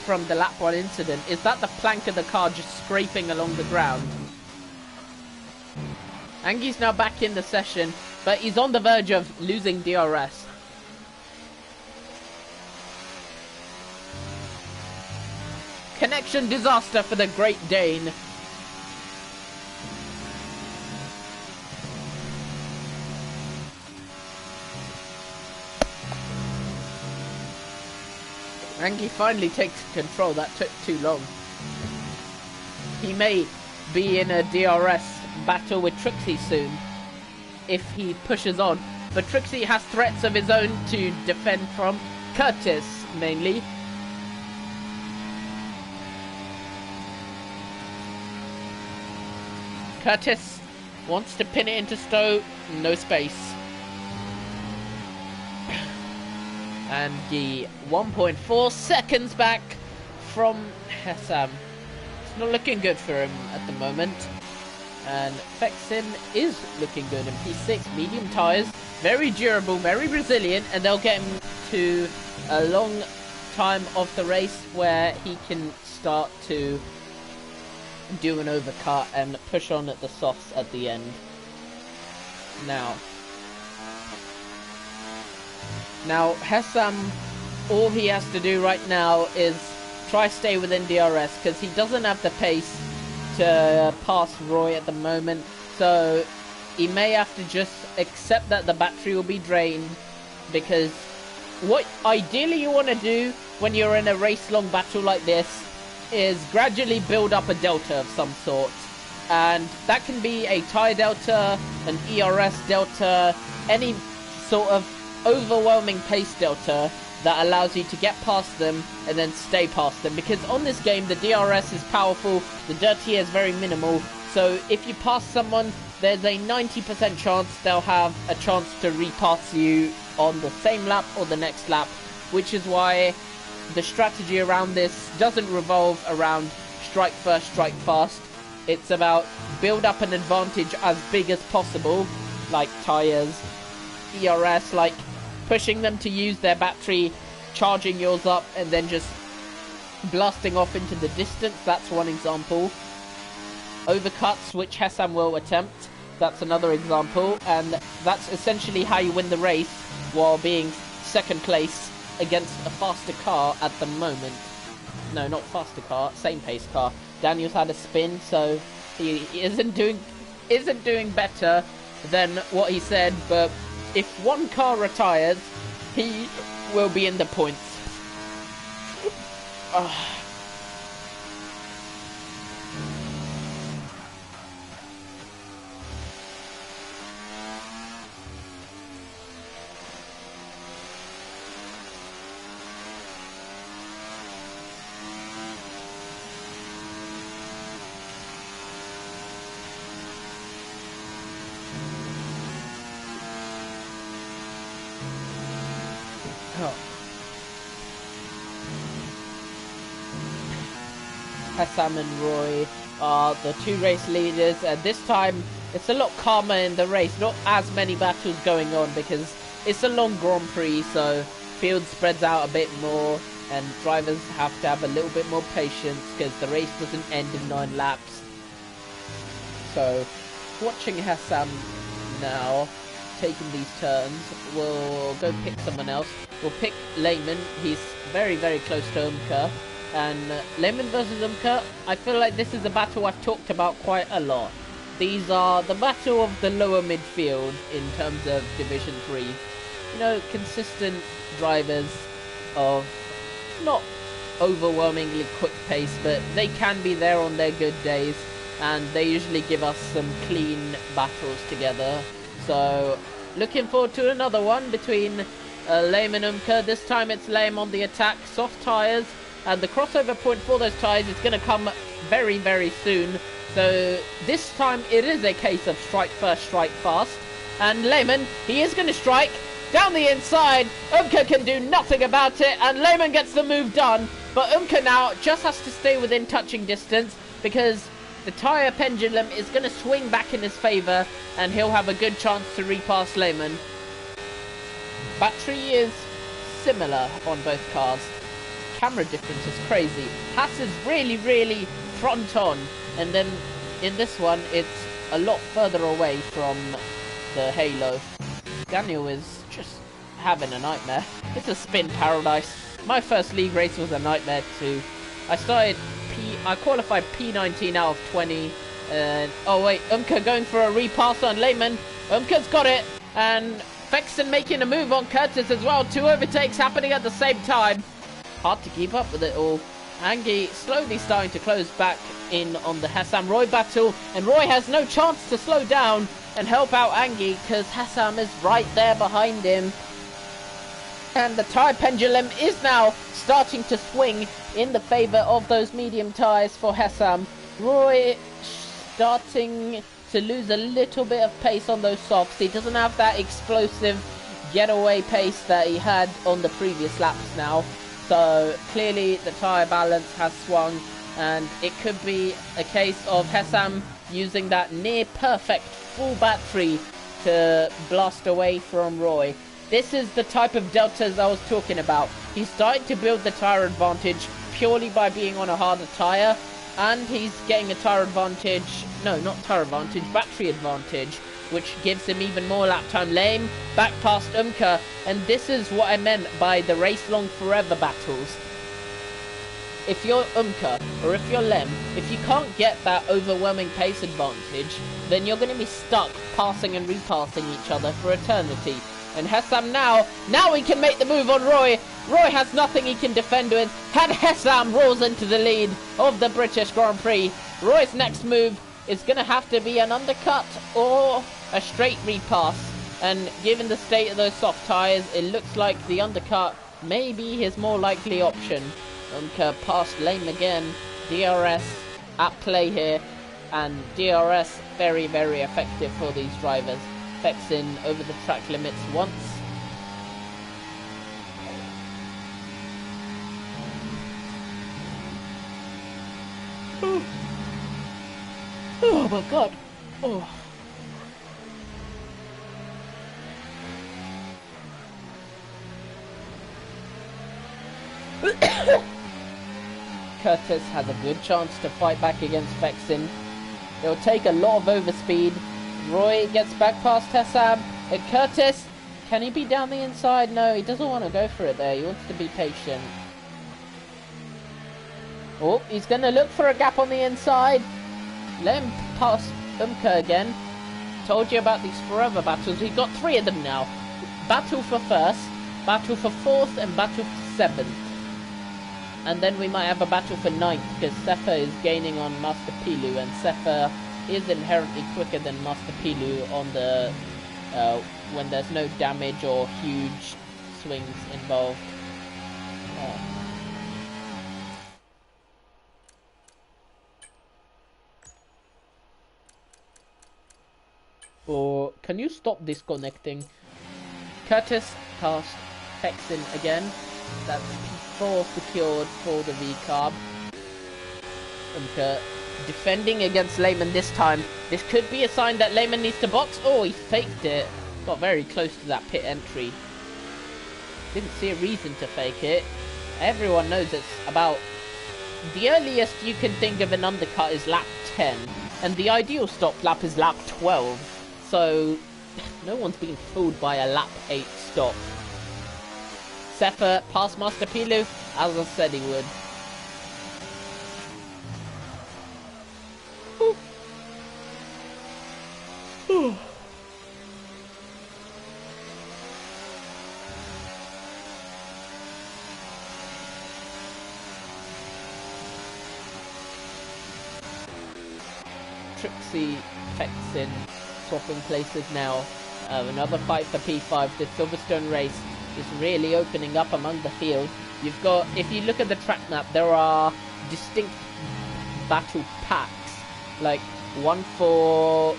from the lap 1 incident. Is that the plank of the car just scraping along the ground? Angie's now back in the session, but he's on the verge of losing DRS. Connection disaster for the Great Dane. Angie finally takes control. That took too long. He may be in a DRS battle with Trixie soon if he pushes on. But Trixie has threats of his own to defend from. Curtis, mainly. Curtis wants to pin it into Stowe. No space. And the 1.4 seconds back from Hessam. It's not looking good for him at the moment. And Fexim is looking good in P6. Medium tyres. Very durable, very resilient. And they'll get him to a long time of the race where he can start to do an overcut and push on at the softs at the end. Now, Hessam, all he has to do right now is try stay within DRS, because he doesn't have the pace to pass Roy at the moment. So he may have to just accept that the battery will be drained, because what ideally you want to do when you're in a race-long battle like this is gradually build up a delta of some sort. And that can be a tyre delta, an ERS delta, any sort of overwhelming pace delta that allows you to get past them and then stay past them, because on this game the DRS is powerful, the dirty is very minimal, so if you pass someone there's a 90% chance they'll have a chance to repass you on the same lap or the next lap, which is why the strategy around this doesn't revolve around strike first, strike fast. It's about build up an advantage as big as possible, like tyres, ERS, like pushing them to use their battery, charging yours up, and then just blasting off into the distance. That's one example. Overcuts, which Hessam will attempt. That's another example. And that's essentially how you win the race while being second place against a faster car at the moment. No, not faster car, same pace car. Daniel's had a spin, so he isn't doing better than what he said, but if one car retires, he will be in the points. Hessam and Roy are the two race leaders, and this time it's a lot calmer in the race, not as many battles going on because it's a long Grand Prix, so field spreads out a bit more and drivers have to have a little bit more patience because the race doesn't end in 9 laps. So watching Hessam now taking these turns, we'll go pick someone else. We'll pick Lehman. He's very, very close to Umka. And Lehman versus Umka, I feel like this is a battle I've talked about quite a lot. These are the battle of the lower midfield in terms of Division 3. You know, consistent drivers of not overwhelmingly quick pace, but they can be there on their good days, and they usually give us some clean battles together. So looking forward to another one between Lame and Umka. This time it's Lame on the attack, soft tyres, and the crossover point for those tyres is going to come very, very soon. So this time it is a case of strike first, strike fast. And Lehman, he is going to strike down the inside. Umka can do nothing about it, and Lehman gets the move done. But Umka now just has to stay within touching distance, because the tyre pendulum is going to swing back in his favour, and he'll have a good chance to repass Lehman. Battery is similar on both cars. Camera difference is crazy. Haas is really, really front on, and then in this one it's a lot further away from the halo. Daniel is just having a nightmare. It's a spin paradise. My first league race was a nightmare too. I qualified P19 out of 20. Oh wait, Umka going for a repass on Lehman. Umka's got it, and Fexton making a move on Curtis as well. Two overtakes happening at the same time. Hard to keep up with it all. Angie slowly starting to close back in on the Hassam Roy battle, and Roy has no chance to slow down and help out Angie because Hassam is right there behind him. And the tyre pendulum is now starting to swing in the favour of those medium tyres for Hassam. Roy starting to lose a little bit of pace on those softs. He doesn't have that explosive getaway pace that he had on the previous laps now. So clearly the tyre balance has swung, and it could be a case of Hassam using that near perfect full battery to blast away from Roy. This is the type of deltas I was talking about. He's starting to build the tyre advantage purely by being on a harder tyre, and he's getting a tyre advantage, no, not tyre advantage, battery advantage, which gives him even more lap time. Lame back past Umka, and this is what I meant by the race long forever battles. If you're Umka or if you're Lem, if you can't get that overwhelming pace advantage, then you're going to be stuck passing and repassing each other for eternity. And Hassam now he can make the move on Roy. Roy has nothing he can defend with, and Hassam rolls into the lead of the British Grand Prix. Roy's next move is going to have to be an undercut or a straight repass. And given the state of those soft tyres, it looks like the undercut may be his more likely option. Umka past Lame again. DRS at play here, and DRS very, very effective for these drivers. Fexin over the track limits once. Oh my god. Oh. Curtis has a good chance to fight back against Fexin. It'll take a lot of overspeed. Roy gets back past Hassam. And Curtis, can he be down the inside? No, he doesn't want to go for it there. He wants to be patient. Oh, he's going to look for a gap on the inside. Let him pass Umka again. Told you about these forever battles. We've got 3 of them now. Battle for first, battle for 4th, and battle for 7th. And then we might have a battle for 9th, because Sefa is gaining on Master Pilu, and Sefa is inherently quicker than Master Pilu on the when there's no damage or huge swings involved. Or can you stop disconnecting? Curtis past Fexin again. That's P4 secured for the V-carb. Umka defending against Lehman this time. This could be a sign that Lehman needs to box. Oh, he faked it. Got very close to that pit entry. Didn't see a reason to fake it. Everyone knows it's about... The earliest you can think of an undercut is lap 10. And the ideal stop lap is lap 12. So, no one's being fooled by a lap 8 stop. Sefa past Master Pilu, as I said he would. Trixie Fexin swapping places now. Another fight for P5. The Silverstone race is really opening up among the field. You've got, if you look at the track map, there are distinct battle packs, like one for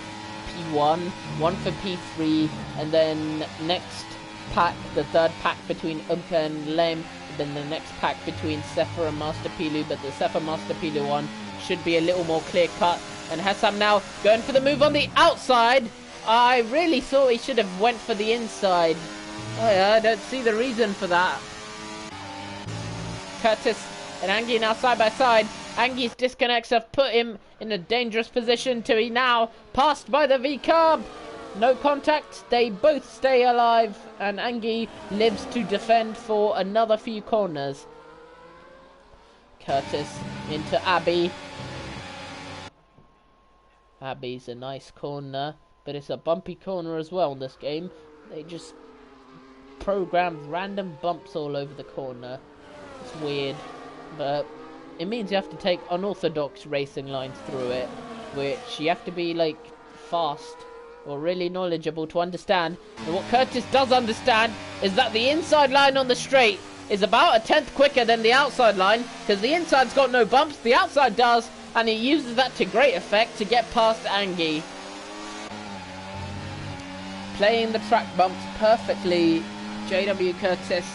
P1, one for P3, and then next pack, the third pack between Umpa and Lem, then the next pack between Sefer and Master Pilu, but the Sefer Master Pilu one should be a little more clear cut. And Hassam now going for the move on the outside. I really thought he should have went for the inside. Oh yeah, I don't see the reason for that. Curtis and Angie now side by side. Angie's disconnects have put him in a dangerous position to be now passed by the V-Carb. No contact, they both stay alive, and Angie lives to defend for another few corners. Curtis into Abby. Abby's a nice corner, but it's a bumpy corner as well in this game. They just programmed random bumps all over the corner. It's weird, but it means you have to take unorthodox racing lines through it, which you have to be like fast or really knowledgeable to understand. And what Curtis does understand is that the inside line on the straight is about a tenth quicker than the outside line, because the inside's got no bumps, the outside does, and he uses that to great effect to get past Angie. Playing the track bumps perfectly, JW Curtis,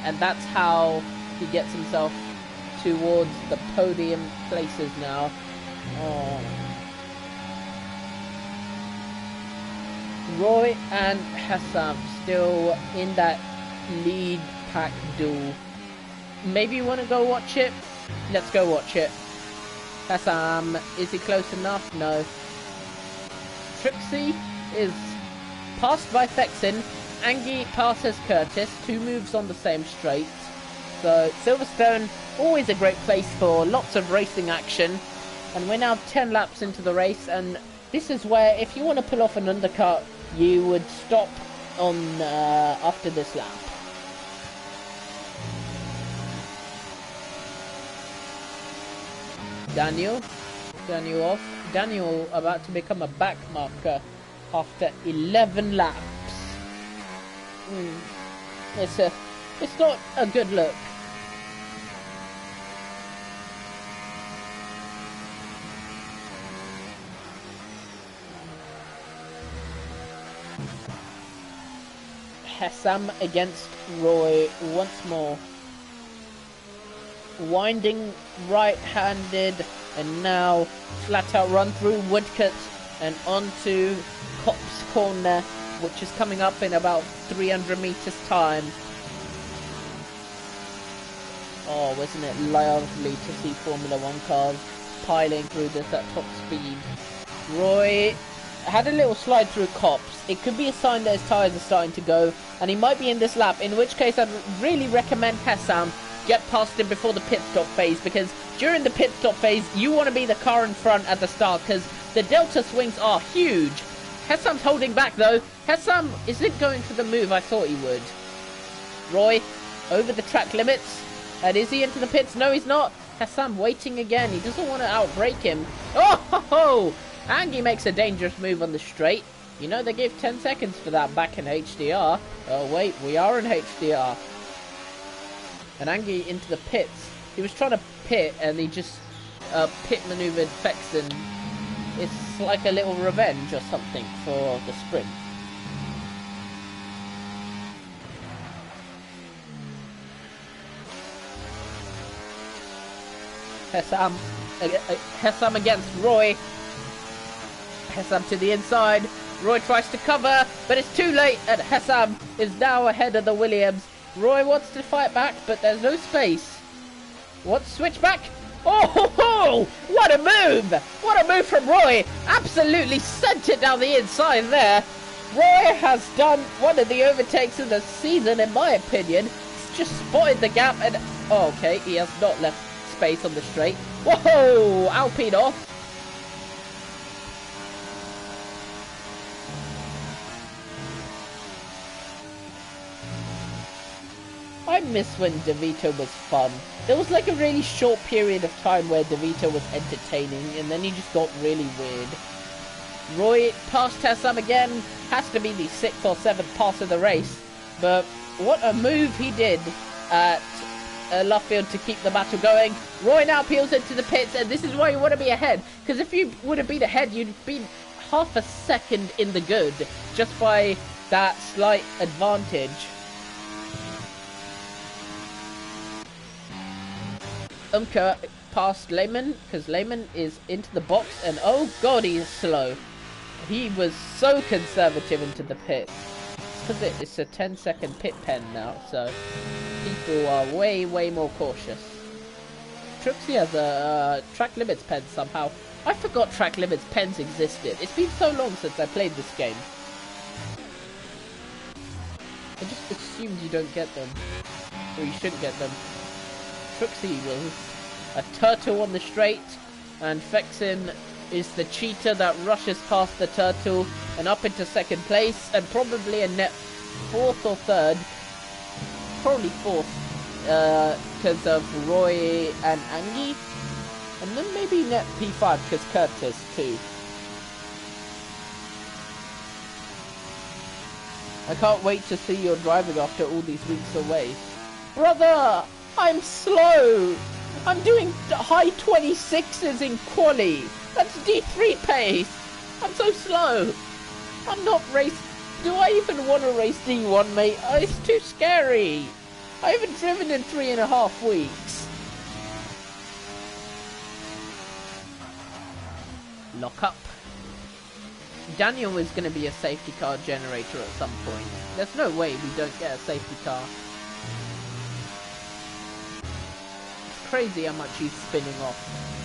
and that's how he gets himself towards the podium places now. Oh. Roy and Hassam still in that lead pack duel. Maybe you want to go watch it? Let's go watch it. Hassam, is he close enough? No. Trixie is passed by Fexin. Angie passes Curtis. 2 moves on the same straight. So Silverstone, always a great place for lots of racing action. And we're now 10 laps into the race, and this is where, if you want to pull off an undercut, you would stop on after this lap. Daniel off. Daniel about to become a back marker after 11 laps. It's not a good look. Hassam against Roy once more. Winding right-handed, and now flat out run through Woodcut and onto Cop's Corner, which is coming up in about 300 meters time. Oh, wasn't it lovely to see Formula 1 cars piling through this at top speed. Roy had a little slide through Cops. It could be a sign that his tyres are starting to go, and he might be in this lap, in which case I'd really recommend Hassam get past him before the pit stop phase, because during the pit stop phase you want to be the car in front at the start, because the delta swings are huge. Hassam's holding back though. Hassam isn't going for the move I thought he would. Roy over the track limits, and is he into the pits? No, he's not. Hassam waiting again. He doesn't want to outbrake him. Oh ho ho! Angie makes a dangerous move on the straight. You know, they gave 10 seconds for that back in HDR. Oh wait, we are in HDR. And Angie into the pits. He was trying to pit, and he just pit maneuvered Fexen. It's like a little revenge or something for the sprint. Hassam against Roy. Hassam to the inside. Roy tries to cover, but it's too late, and Hassam is now ahead of the Williams. Roy wants to fight back, but there's no space. Wants to switch back. Oh ho ho! What a move! What a move from Roy! Absolutely sent it down the inside there. Roy has done one of the overtakes of the season, in my opinion. He's just spotted the gap, and oh, okay, he has not left space on the straight. Whoa! Alpine off. I miss when DeVito was fun. There was like a really short period of time where DeVito was entertaining, and then he just got really weird. Roy passed Tessam again. Has to be the 6th or 7th pass of the race. But what a move he did at Luffield to keep the battle going. Roy now peels into the pits, and this is why you want to be ahead. Because if you would have been ahead, you'd been half a second in the good just by that slight advantage. Umka past Lehman, because Lehman is into the box, and oh god, he is slow. He was so conservative into the pit. Because it's a 10-second pit pen now, so people are way more cautious. Trixie has a track limits pen somehow. I forgot track limits pens existed. It's been so long since I played this game. I just assumed you don't get them, or you shouldn't get them. Trixie was a turtle on the straight, and Fexin is the cheater that rushes past the turtle and up into 2nd place, and probably a net 4th or 3rd, probably 4th, because of Roy and Angie, and then maybe net P5 because Curtis too. I can't wait to see your driving after all these weeks away. Brother, I'm slow. I'm doing high 26s in quali. That's D3 pace. I'm so slow. I'm not race. Do I even want to race D1, mate? Oh, it's too scary. I haven't driven in 3.5 weeks. Lock up. Daniel is going to be a safety car generator at some point. There's no way we don't get a safety car. It's crazy how much he's spinning off.